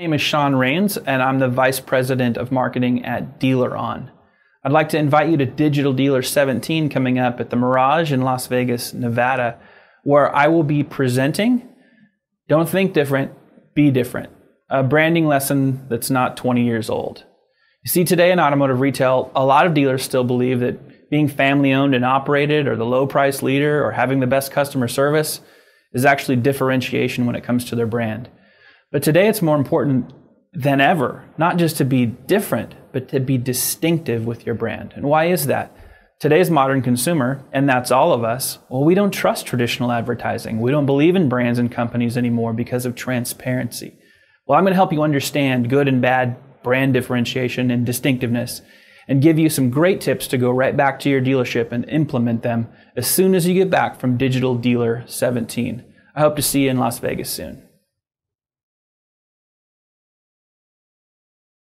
My name is Sean Rains, and I'm the Vice President of Marketing at DealerOn. I'd like to invite you to Digital Dealer 17 coming up at the Mirage in Las Vegas, Nevada, where I will be presenting Don't Think Different, Be Different, a branding lesson that's not 20 years old. You see, today in automotive retail, a lot of dealers still believe that being family owned and operated, or the low price leader, or having the best customer service is actually differentiation when it comes to their brand. But today it's more important than ever, not just to be different, but to be distinctive with your brand. And why is that? Today's modern consumer, and that's all of us, well, we don't trust traditional advertising. We don't believe in brands and companies anymore because of transparency. Well, I'm going to help you understand good and bad brand differentiation and distinctiveness, and give you some great tips to go right back to your dealership and implement them as soon as you get back from Digital Dealer 17. I hope to see you in Las Vegas soon.